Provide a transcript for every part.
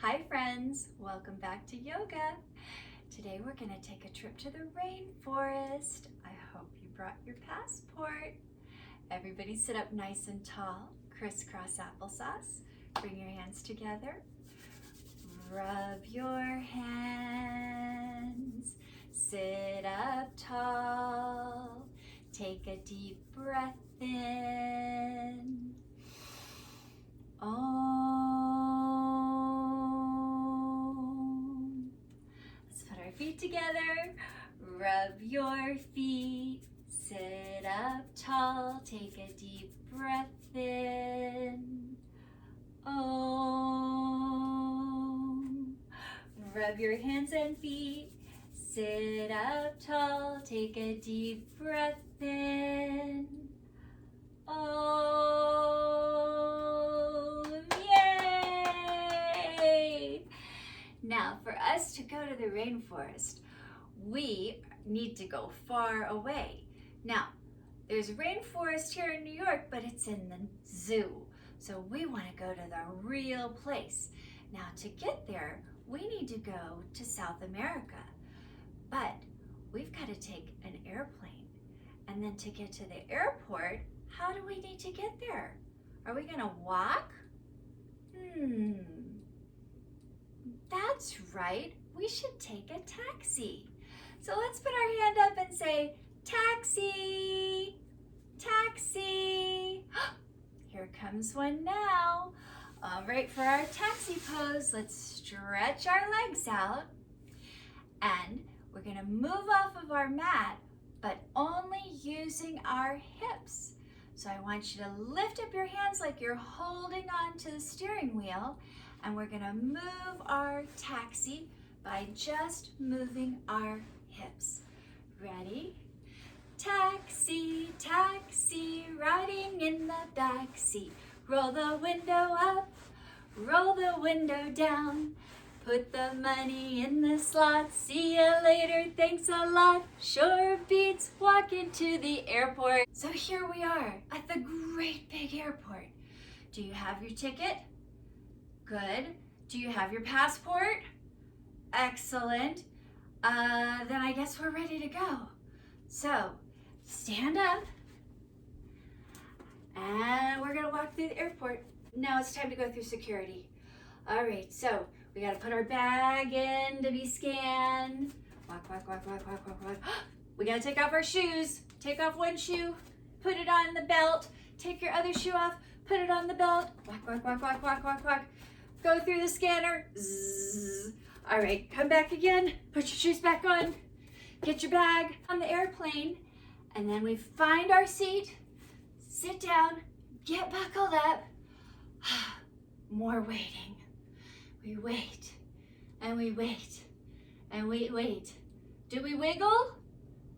Hi friends, welcome back to yoga. Today we're going to take a trip to the rainforest. I hope you brought your passport. Everybody sit up nice and tall, crisscross applesauce. Bring your hands together. Rub your hands. Sit up tall. Take a deep breath in. Let's put our feet together. Rub your feet. Sit up tall. Take a deep breath in. Rub your hands and feet. Sit up tall. Take a deep breath in. Yay! Now, for us to go to the rainforest, we need to go far away. Now, there's rainforest here in New York, but it's in the zoo. So we want to go to the real place. Now, to get there, we need to go to South America. But we've got to take an airplane. And then to get to the airport, how do we need to get there? Are we going to walk? That's right. We should take a taxi. So let's put our hand up and say, taxi, taxi. Here comes one now. All right, for our taxi pose, let's stretch our legs out. And we're going to move off of our mat, but only using our hips. So I want you to lift up your hands like you're holding on to the steering wheel, and we're gonna move our taxi by just moving our hips. Ready? Taxi, taxi, riding in the back seat. Roll the window up, roll the window down. Put the money in the slot, see you later, thanks a lot. Sure beats walking to the airport. So here we are at the great big airport. Do you have your ticket? Good. Do you have your passport? Excellent. Then I guess we're ready to go. So stand up and we're gonna walk through the airport. Now it's time to go through security. All right, so we gotta put our bag in to be scanned. Walk, walk, walk, walk, walk, walk, walk. We gotta take off our shoes. Take off one shoe, put it on the belt. Take your other shoe off, put it on the belt. Walk, walk, walk, walk, walk, walk, walk. Go through the scanner. Zzz. All right, come back again. Put your shoes back on. Get your bag on the airplane. And then we find our seat. Sit down, get buckled up. More waiting. We wait, and we wait, and we wait. Do we wiggle?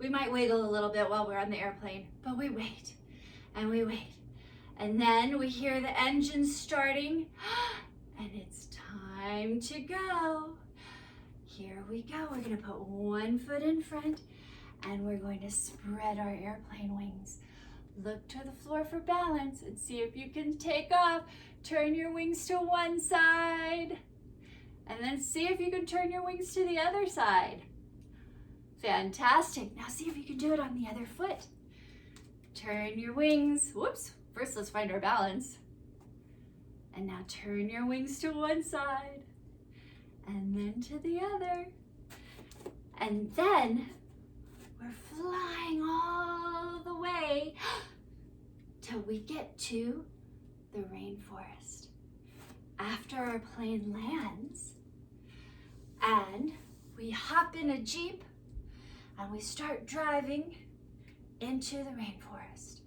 We might wiggle a little bit while we're on the airplane, but we wait, and we wait. And then we hear the engines starting, and it's time to go. Here we go. We're gonna put one foot in front, and we're going to spread our airplane wings. Look to the floor for balance and see if you can take off. Turn your wings to one side. And then see if you can turn your wings to the other side. Fantastic. Now see if you can do it on the other foot. Turn your wings. Whoops. First, let's find our balance. And now turn your wings to one side. And then to the other. And then we're flying all the way till we get to the rainforest. After our plane lands, and we hop in a Jeep and we start driving into the rainforest.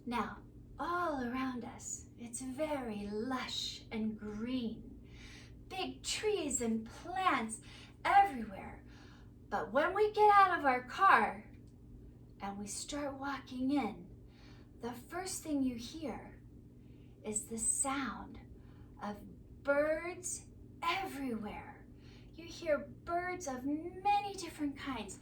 Now, all around us, it's very lush and green. Big trees and plants everywhere. But when we get out of our car and we start walking in, the first thing you hear is the sound of birds everywhere. You hear birds of many different kinds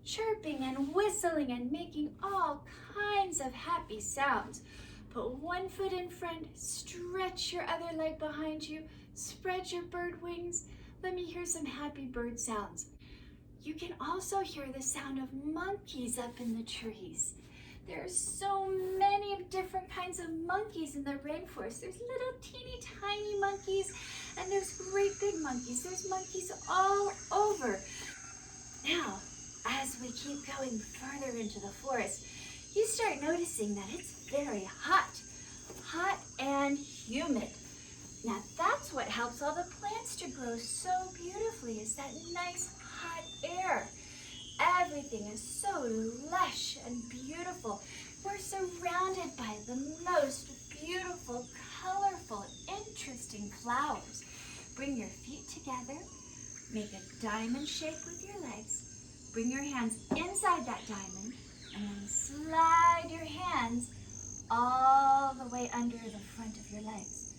chirping and whistling and making all kinds of happy sounds. Put one foot in front, stretch your other leg behind you, spread your bird wings. Let me hear some happy bird sounds. You can also hear the sound of monkeys up in the trees. There's so many different kinds of monkeys in the rainforest. There's little teeny tiny monkeys, and there's great big monkeys. There's monkeys all over. Now, as we keep going further into the forest, you start noticing that it's very hot and humid. Now that's what helps all the plants to grow so beautifully, is that nice hot air. Everything is so lush and beautiful. We're surrounded by the most beautiful, colorful, interesting flowers. Bring your feet together, make a diamond shape with your legs. Bring your hands inside that diamond, and then slide your hands all the way under the front of your legs.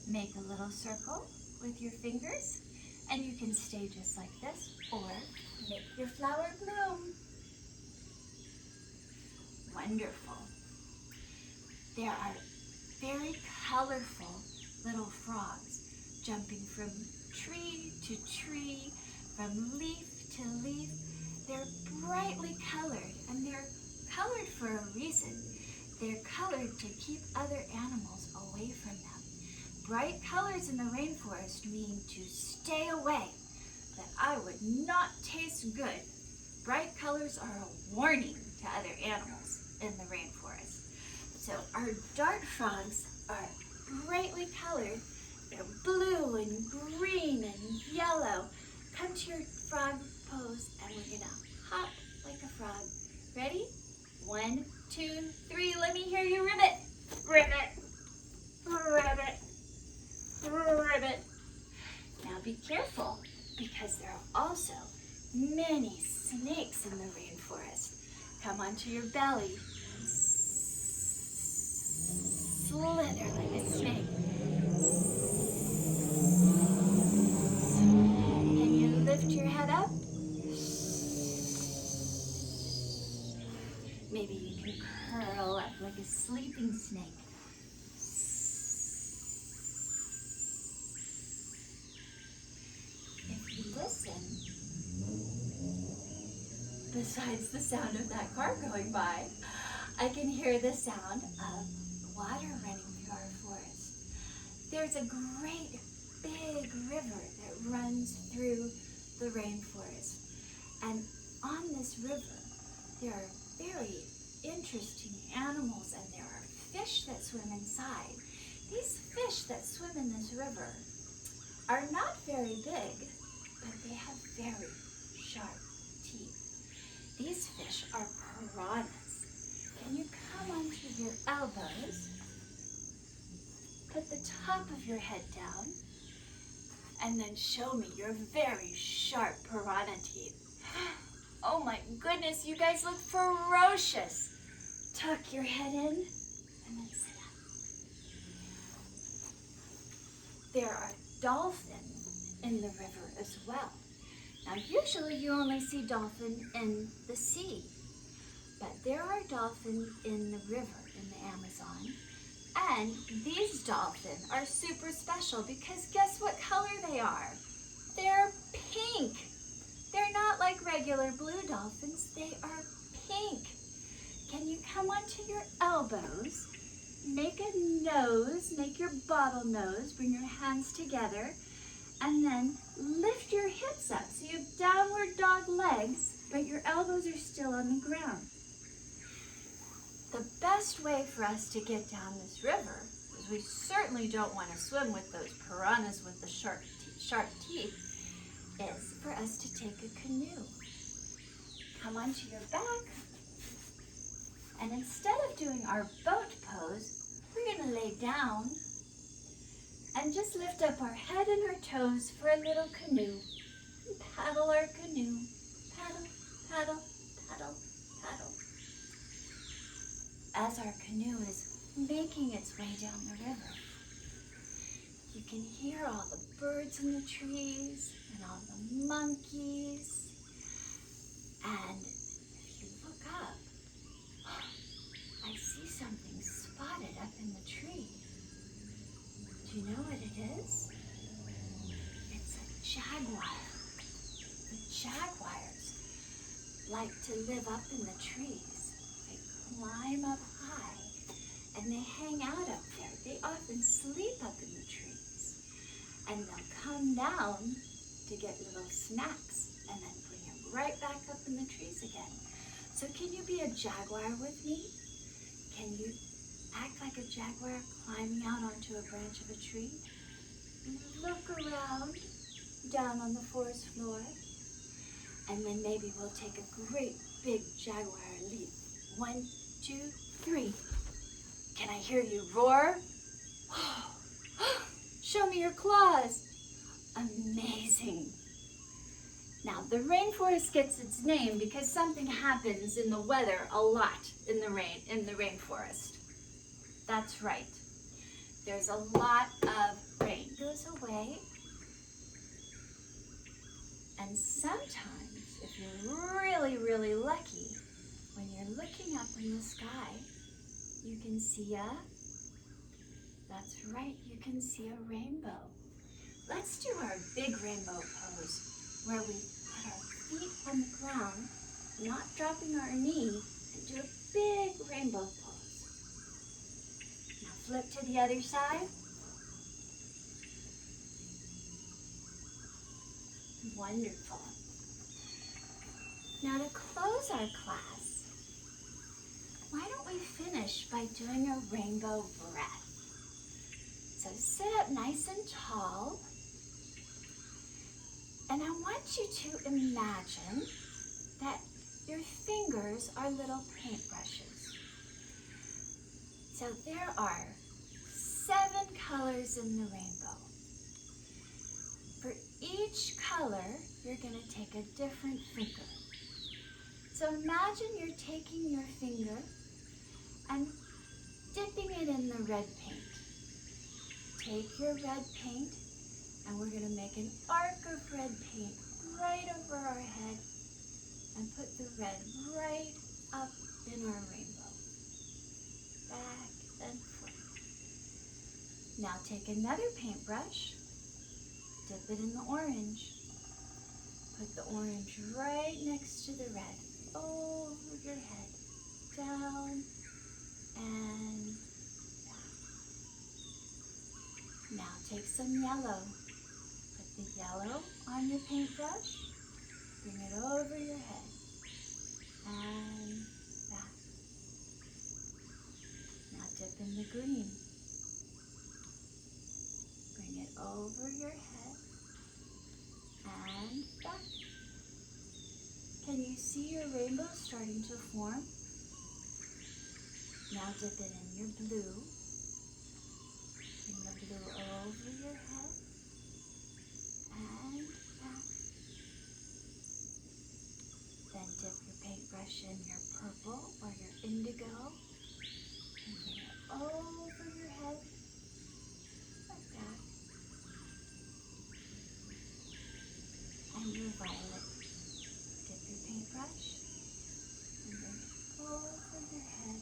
Make a little circle with your fingers, and you can stay just like this, or make your flower bloom. Wonderful. There are very colorful little frogs jumping from tree to tree, from leaf to leaf. They're brightly colored, and they're colored for a reason. They're colored to keep other animals away from them. Bright colors in the rainforest mean to stay away, that I would not taste good. Bright colors are a warning to other animals in the rainforest. So our dart frogs are brightly colored. They're blue and green and yellow. Come to your frog pose, and we're gonna hop like a frog. Ready? 1, 2, 3. Let me hear you ribbit. Ribbit. Ribbit. Ribbit. Now be careful, because there are also many snakes in the rainforest. Come onto your belly. Slither like a snake. Can you lift your head up? Maybe you can curl up like a sleeping snake. If you listen, besides the sound of that car going by, I can hear the sound of water running through our forest. There's a great big river that runs through the rainforest. And on this river, there are very interesting animals, and there are fish that swim inside. These fish that swim in this river are not very big, but they have very sharp teeth. These fish are piranhas. Can you come onto your elbows, put the top of your head down, and then show me your very sharp piranha teeth. Oh my goodness, you guys look ferocious. Tuck your head in, and then sit up. There are dolphins in the river as well. Now usually you only see dolphins in the sea, but there are dolphins in the river, in the Amazon. And these dolphins are super special because guess what color they are? They're pink. They're not like regular blue dolphins, they are pink. Can you come onto your elbows, make a nose, make your bottle nose, bring your hands together, and then lift your hips up. So you have downward dog legs, but your elbows are still on the ground. The best way for us to get down this river, because we certainly don't want to swim with those piranhas with the sharp teeth, is for us to take a canoe. Come onto your back, and instead of doing our boat pose, we're going to lay down and just lift up our head and our toes for a little canoe. And paddle our canoe. Paddle, paddle, paddle, paddle. As our canoe is making its way down the river, you can hear all the birds in the trees and all the monkeys. And if you look up, I see something spotted up in Do you know what it is? It's a jaguar. The jaguars like to live up in the trees. They climb up high and they hang out up there. They often sleep up in the trees. And they'll come down to get little snacks and then bring them right back up in the trees again. So can you be a jaguar with me? Can you act like a jaguar climbing out onto a branch of a tree? Look around down on the forest floor. And then maybe we'll take a great big jaguar leap. 1, 2, 3. Can I hear you roar? Show me your claws. Amazing. Now, the rainforest gets its name because something happens in the weather a lot in the rainforest. That's right. There's a lot of rain. It goes away. And sometimes, if you're really, really lucky, when you're looking up in the sky, you can see that's right, you can see a rainbow. Let's do our big rainbow pose, where we put our feet on the ground, not dropping our knee, and do a big rainbow pose. Now flip to the other side. Wonderful. Now to close our class, why don't we finish by doing a rainbow breath? So sit up nice and tall, and I want you to imagine that your fingers are little paintbrushes. So there are 7 colors in the rainbow. For each color, you're going to take a different finger. So imagine you're taking your finger and dipping it in the red paint. Take your red paint, and we're going to make an arc of red paint right over our head and put the red right up in our rainbow. Back and forth. Now take another paintbrush, dip it in the orange. Put the orange right next to the red, over your head, down and back. Now take some yellow. Put the yellow on your paintbrush, bring it over your head and back. Now dip in the green. Bring it over your head and back. Can you see your rainbow starting to form? Now dip it in your blue. Bring the blue over your head and back. Then dip your paintbrush in your purple or your indigo and bring it over your head and back. And your violet. Dip your paintbrush and bring it over your head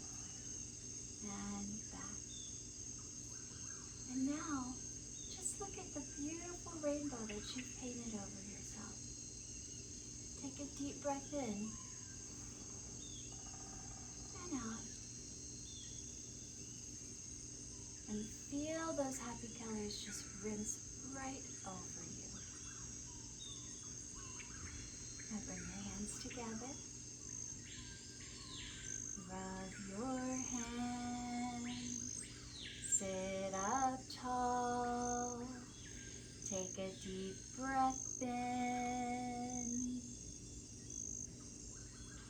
and back. And now, just look at the beautiful rainbow that you've painted over yourself. Take a deep breath in and out. And feel those happy colors just rinse right over you. Now bring your hands together. Rub your hands. Sit up tall. Take a deep breath in.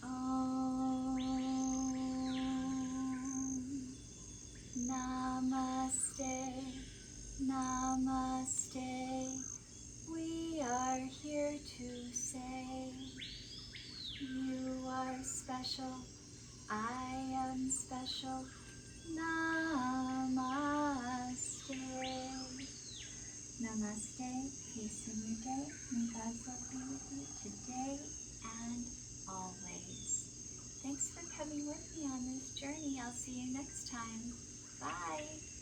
Om. Namaste. Namaste. We are here to say you are special. I am special. Namaste. Namaste. Peace in your day. May God's love be with you today and always. Thanks for coming with me on this journey. I'll see you next time. Bye.